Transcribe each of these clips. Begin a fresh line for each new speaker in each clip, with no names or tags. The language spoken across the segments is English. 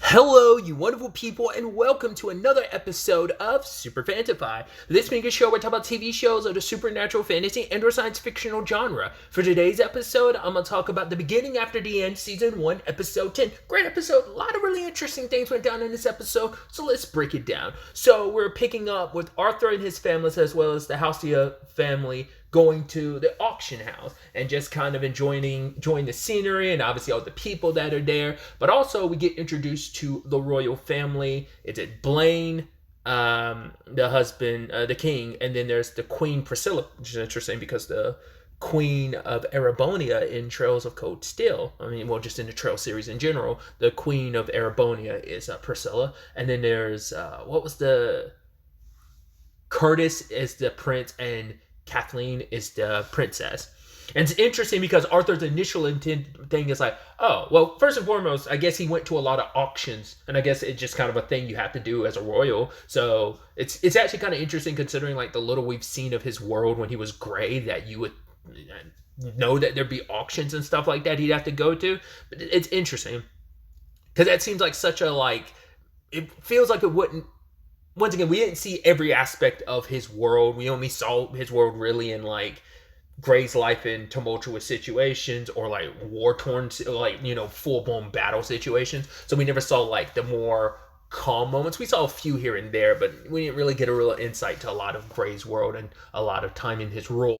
Hello, you wonderful people, and welcome to another episode of SuperFantaFi. This being a show where I talk about TV shows of the supernatural, fantasy, and/or science fictional genre. For today's episode, I'm gonna talk about The Beginning After the End, Season 1, Episode 10. Great episode. A lot of really interesting things went down in this episode, so let's break it down. So we're picking up with Arthur and his family, as well as the Halcyon family, going to the auction house and just kind of enjoying the scenery and obviously all the people that are there. But also we get introduced to the royal family. It's Blaine, the husband, the king, and then there's the Queen Priscilla, which is interesting because the Queen of Erebonia in Trails of Cold Steel, just in the Trail series in general, the Queen of Erebonia is Priscilla. And then there's Curtis is the prince and Kathleen is the princess. And it's interesting because Arthur's initial intent thing is like, oh, well, first and foremost, I guess he went to a lot of auctions, and I guess it's just kind of a thing you have to do as a royal. So it's actually kind of interesting considering like the little we've seen of his world when he was gray, that you would know that there'd be auctions and stuff like that he'd have to go to. But it's interesting because that seems like such a it feels like it wouldn't. Once again, we didn't see every aspect of his world. We only saw his world really in like Gray's life in tumultuous situations or like war-torn, full-blown battle situations. So we never saw like the more calm moments. We saw a few here and there, but we didn't really get a real insight to a lot of Gray's world and a lot of time in his rule.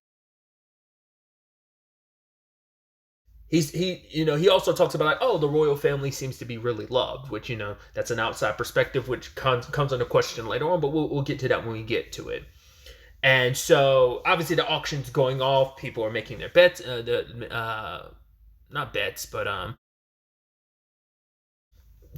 He also talks about like, oh, the royal family seems to be really loved, which that's an outside perspective, which comes under question later on, but we'll get to that when we get to it. And so obviously the auction's going off, people are making their bets, not bets, but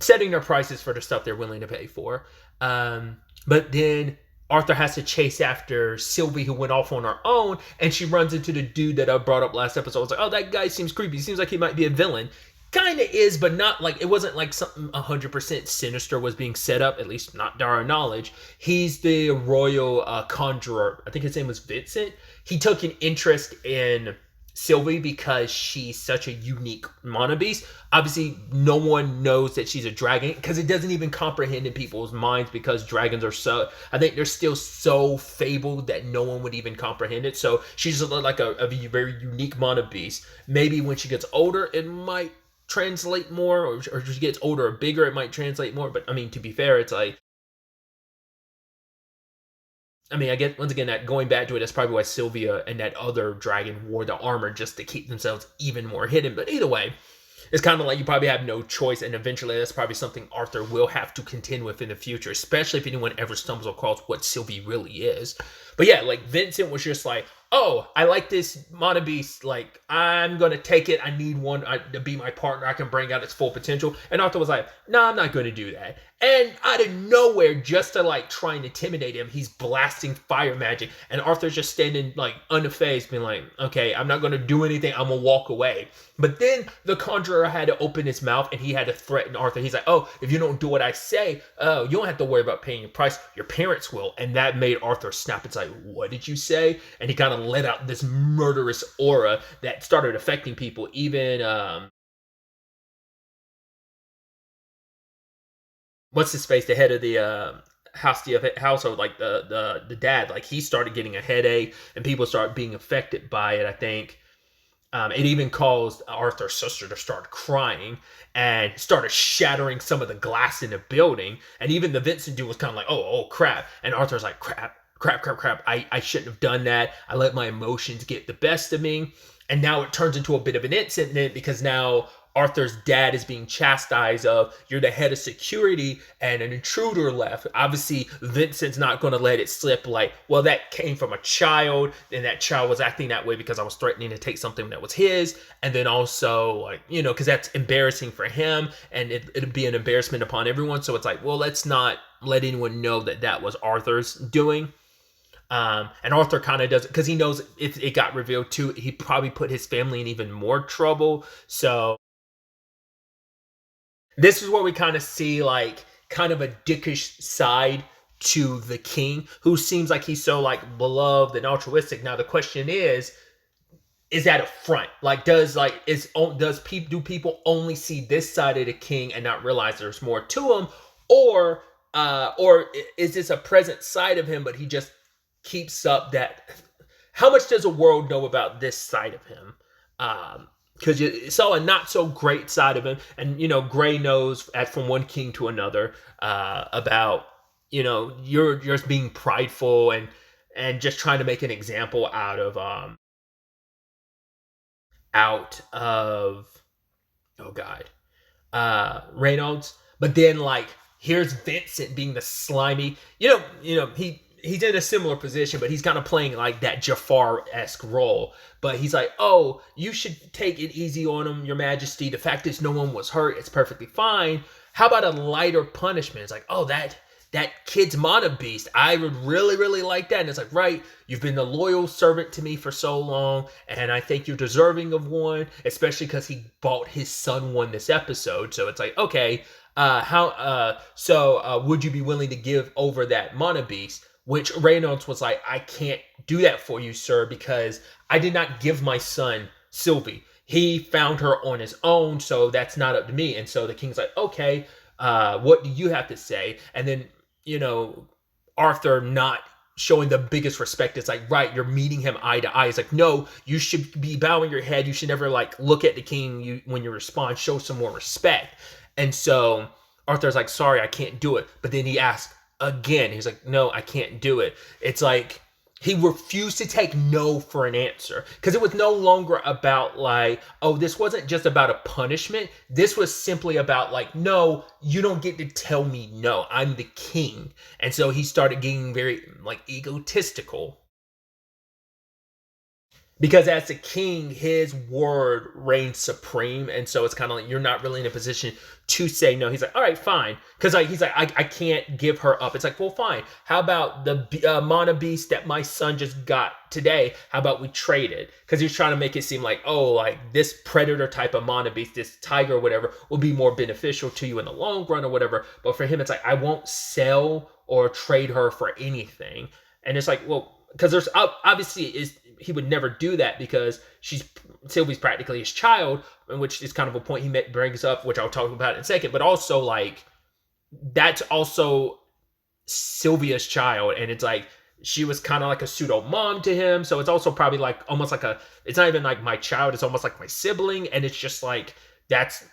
setting their prices for the stuff they're willing to pay for. But then Arthur has to chase after Sylvie, who went off on her own, and she runs into the dude that I brought up last episode. I was like, oh, that guy seems creepy. He seems like he might be a villain. Kind of is, but not like, it wasn't like something 100% sinister was being set up, at least not to our knowledge. He's the royal conjurer. I think his name was Vincent. He took an interest in Sylvie because she's such a unique mana beast. Obviously, no one knows that she's a dragon because it doesn't even comprehend in people's minds because dragons are so, I think they're still so fabled that no one would even comprehend it. So she's like a very unique mana beast. Maybe when she gets older, it might translate more, or if she gets older or bigger, it might translate more. But to be fair, it's like, I guess, once again, that going back to it, that's probably why Sylvia and that other dragon wore the armor, just to keep themselves even more hidden. But either way, it's kind of like you probably have no choice, and eventually that's probably something Arthur will have to contend with in the future, especially if anyone ever stumbles across what Sylvie really is. But yeah, like Vincent was just like, oh, I like this mana beast, like, I'm gonna take it, I need one to be my partner, I can bring out its full potential. And Arthur was like, no, I'm not gonna do that. And out of nowhere, just to like try and intimidate him, he's blasting fire magic, and Arthur's just standing like unfazed, being like, okay, I'm not gonna do anything, I'm gonna walk away. But then the conjurer had to open his mouth and he had to threaten Arthur. He's like, oh, if you don't do what I say, oh, you don't have to worry about paying your price, your parents will. And that made Arthur snap. It's like, what did you say? And he kind of let out this murderous aura that started affecting people. Even what's his face, the head of the household, like the dad, like he started getting a headache and people started being affected by it, I think. It even caused Arthur's sister to start crying and started shattering some of the glass in the building. And even the Vincent dude was kind of like, oh crap. And Arthur's like, crap. I shouldn't have done that. I let my emotions get the best of me. And now it turns into a bit of an incident because now Arthur's dad is being chastised of, you're the head of security and an intruder left. Obviously, Vincent's not going to let it slip like, well, that came from a child and that child was acting that way because I was threatening to take something that was his. And then also, like, because that's embarrassing for him and it'd be an embarrassment upon everyone. So it's like, well, let's not let anyone know that was Arthur's doing. And Arthur kind of does it because he knows if it got revealed too, he probably put his family in even more trouble. So this is where we kind of see like kind of a dickish side to the king, who seems like he's so like beloved and altruistic. Now the question is, is that a front? Like, do people only see this side of the king and not realize there's more to him, or is this a present side of him, but he just keeps up that? How much does the world know about this side of him? Because you saw a not so great side of him, and Gray knows from one king to another about you're just being prideful and just trying to make an example out of oh god Reynolds. But then, like, here's Vincent being the slimy, he's in a similar position, but he's kind of playing like that Jafar-esque role. But he's like, oh, you should take it easy on him, your majesty. The fact is no one was hurt, it's perfectly fine. How about a lighter punishment? It's like, oh, that kid's mana beast, I would really, really like that. And it's like, right, you've been a loyal servant to me for so long, and I think you're deserving of one, especially because he bought his son one this episode. So it's like, okay, would you be willing to give over that mana beast? Which Reynolds was like, I can't do that for you, sir, because I did not give my son Sylvie. He found her on his own, so that's not up to me. And so the king's like, okay, what do you have to say? And then, Arthur not showing the biggest respect. It's like, right, you're meeting him eye to eye. It's like, no, you should be bowing your head. You should never look at the king when you respond. Show some more respect. And so Arthur's like, sorry, I can't do it. But then he asks again. He's like, no, I can't do it. It's like he refused to take no for an answer, because it was no longer about this wasn't just about a punishment. This was simply about no, you don't get to tell me no. I'm the king. And so he started getting very egotistical. Because as the king, his word reigns supreme, and so it's kind of like you're not really in a position to say no. He's like, all right, fine, because he's like, I can't give her up. It's like, well, fine. How about the mana beast that my son just got today? How about we trade it? Because he's trying to make it seem like, this predator type of mana beast, this tiger or whatever, will be more beneficial to you in the long run or whatever. But for him, it's like, I won't sell or trade her for anything. And it's like, well, because there's obviously he would never do that, because Sylvie's practically his child, which is kind of a point he brings up, which I'll talk about in a second. But also, that's also Sylvia's child, and it's like she was kind of like a pseudo mom to him. So it's also probably almost it's not even like my child, it's almost like my sibling. And it's just that's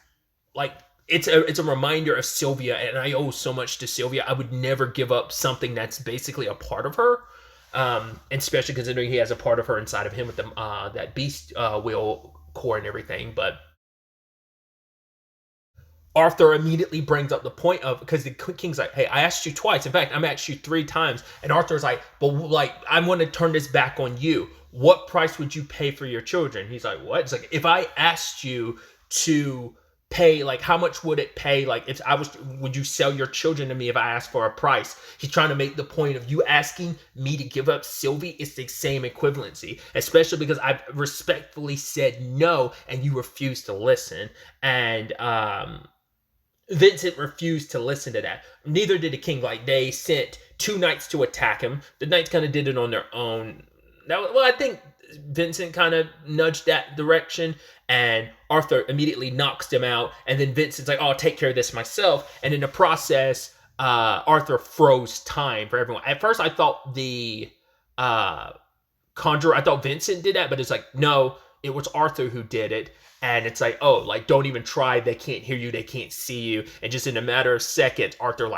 it's a reminder of Sylvia, and I owe so much to Sylvia. I would never give up something that's basically a part of her. And especially considering he has a part of her inside of him with that beast will core and everything. But Arthur immediately brings up the point of, because the king's like, hey, I asked you twice. In fact, I'm asked you 3 times. And Arthur's like, but I want to turn this back on you. What price would you pay for your children? He's like, what? It's like, if I asked you to pay, how much would it pay? Would you sell your children to me if I asked for a price? He's trying to make the point of you asking me to give up Sylvie. It's the same equivalency, especially because I've respectfully said no and you refused to listen. And Vincent refused to listen to that. Neither did the king. They sent 2 knights to attack him. The knights kind of did it on their own. I think Vincent kind of nudged that direction, and Arthur immediately knocks them out. And then Vincent's like, oh, I'll take care of this myself. And in the process, Arthur froze time for everyone. At first, I thought the conjurer, I thought Vincent did that, but it's like, no, it was Arthur who did it. And it's like, oh, don't even try. They can't hear you. They can't see you. And just in a matter of seconds, Arthur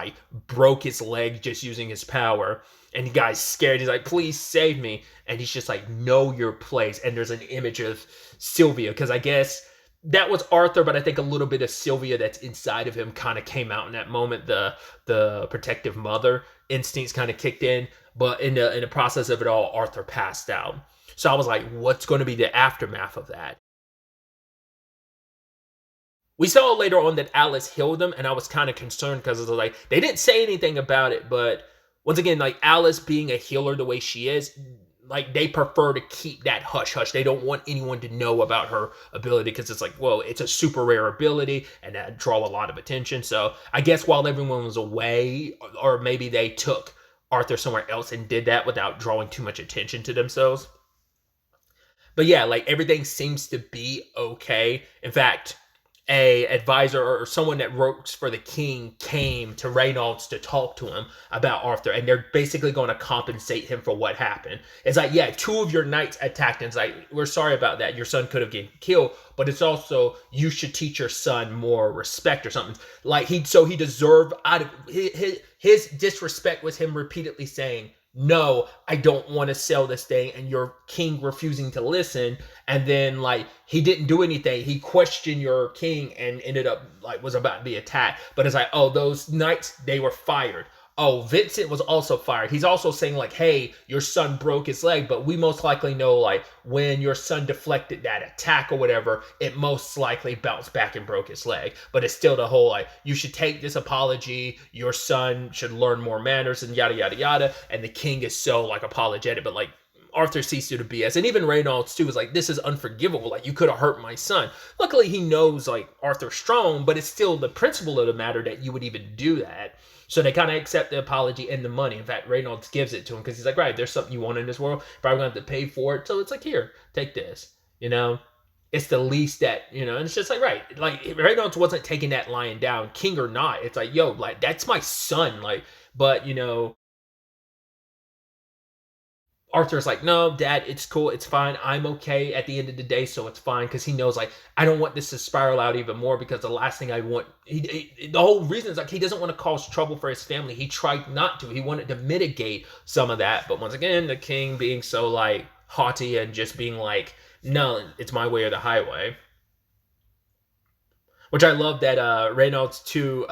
broke his leg just using his power. And the guy's scared. He's like, please save me. And he's just like, know your place. And there's an image of Sylvia, because I guess that was Arthur, but I think a little bit of Sylvia that's inside of him kind of came out in that moment. The protective mother instincts kind of kicked in. But in the process of it all, Arthur passed out. So I was like, what's going to be the aftermath of that? We saw later on that Alice healed them, and I was kind of concerned because it was they didn't say anything about it, but once again, Alice being a healer the way she is, they prefer to keep that hush-hush. They don't want anyone to know about her ability, because it's it's a super rare ability, and that draw a lot of attention. So I guess while everyone was away, or maybe they took Arthur somewhere else and did that without drawing too much attention to themselves. But yeah, like everything seems to be okay. In fact, a advisor or someone that works for the king came to Reynolds to talk to him about Arthur, and they're basically going to compensate him for what happened. It's like, yeah, two of your knights attacked, and it's like, we're sorry about that. Your son could have been killed, but it's also you should teach your son more respect or something. Like he deserved out of his disrespect was him repeatedly saying, no, I don't want to sell this thing, and your king refusing to listen. And then like he didn't do anything. He questioned your king and ended up like was about to be attacked. But it's like, oh, those knights, they were fired. Oh, Vincent was also fired. He's also saying like, hey, your son broke his leg, but we most likely know like when your son deflected that attack or whatever, it most likely bounced back and broke his leg. But it's still the whole like, you should take this apology. Your son should learn more manners and yada yada yada. And the king is so like apologetic, but like Arthur sees through the BS. And even Reynolds too was like, this is unforgivable. Like you could have hurt my son. Luckily he knows like Arthur's strong, but it's still the principle of the matter that you would even do that. So they kind of accept the apology and the money. In fact, Reynolds gives it to him because he's like, right, there's something you want in this world. Probably going to have to pay for it. So it's like, here, take this. You know, it's the least that, you know, and it's just like, right. Like Reynolds wasn't taking that lying down, king or not. It's like, yo, like that's my son. Like, but, you know, Arthur's like, no, Dad, it's cool, it's fine. I'm okay at the end of the day, so it's fine because he knows like I don't want this to spiral out even more because the last thing I want, the whole reason is like he doesn't want to cause trouble for his family. He tried not to. He wanted to mitigate some of that, but once again, the king being so like haughty and just being like, no, it's my way or the highway. Which I love that Reynolds too.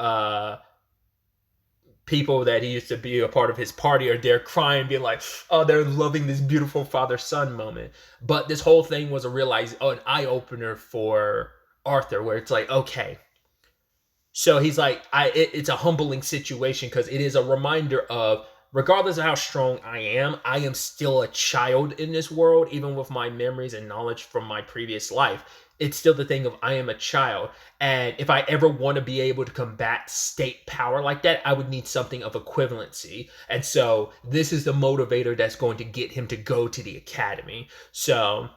People that he used to be a part of his party are there crying, being like, oh, they're loving this beautiful father-son moment. But this whole thing was an eye-opener for Arthur, where it's like, okay. So he's like, it's a humbling situation because it is a reminder of, regardless of how strong I am still a child in this world, even with my memories and knowledge from my previous life. It's still the thing of I am a child. And if I ever want to be able to combat state power like that, I would need something of equivalency. And so this is the motivator that's going to get him to go to the academy. So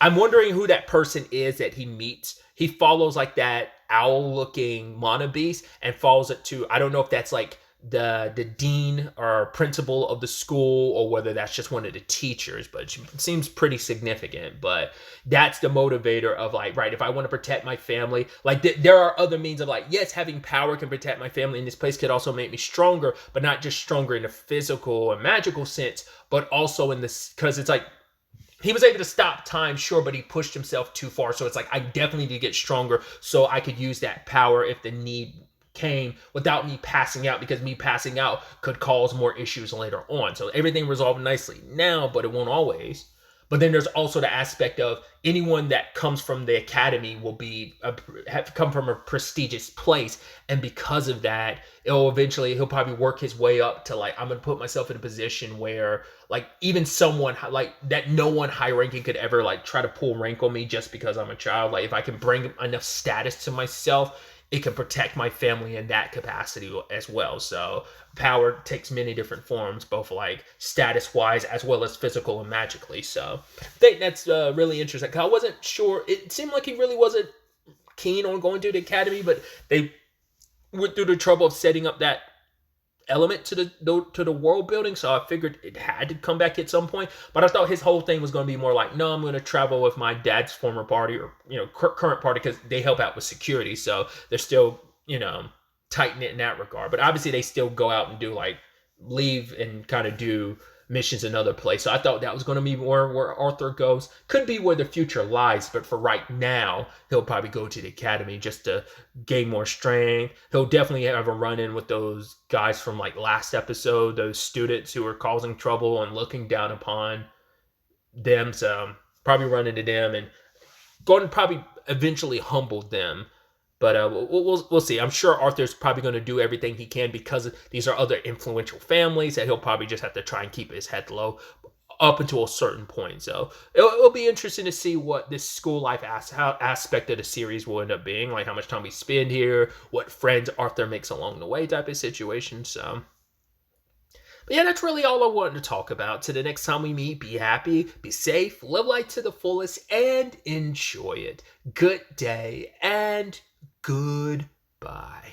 I'm wondering who that person is that he meets. He follows like that owl looking mana beast and follows it to, I don't know if that's like the dean or principal of the school or whether that's just one of the teachers, but it seems pretty significant. But that's the motivator of like, right, if I want to protect my family, like there are other means of like, yes, having power can protect my family, and this place could also make me stronger, but not just stronger in a physical and magical sense, but also in this, because it's like he was able to stop time, sure, but he pushed himself too far. So it's like, I definitely need to get stronger so I could use that power if the need came without me passing out, because me passing out could cause more issues later on. So everything resolved nicely now, but it won't always. But then there's also the aspect of anyone that comes from the academy will have come from a prestigious place, and because of that, he'll probably work his way up to like, I'm gonna put myself in a position where like even someone like that, no one high ranking could ever like try to pull rank on me just because I'm a child. Like if I can bring enough status to myself, it can protect my family in that capacity as well. So power takes many different forms, both like status wise as well as physical and magically. So I think that's really interesting. I wasn't sure. It seemed like he really wasn't keen on going to the academy, but they went through the trouble of setting up that element to the world building, so I figured it had to come back at some point. But I thought his whole thing was going to be more like, no, I'm going to travel with my dad's former party, or current party, because they help out with security, so they're still tight knit in that regard. But obviously they still go out and do like leave and kind of do missions in other places. So I thought that was going to be more where Arthur goes. Could be where the future lies, but for right now, he'll probably go to the academy just to gain more strength. He'll definitely have a run-in with those guys from like last episode, those students who were causing trouble and looking down upon them. So probably run into them and going to probably eventually humble them. But we'll see. I'm sure Arthur's probably going to do everything he can because these are other influential families that he'll probably just have to try and keep his head low up until a certain point. So it'll be interesting to see what this school life aspect of the series will end up being. Like how much time we spend here, what friends Arthur makes along the way type of situation. So But yeah, that's really all I wanted to talk about. Till the next time we meet, be happy, be safe, live life to the fullest, and enjoy it. Good day and goodbye.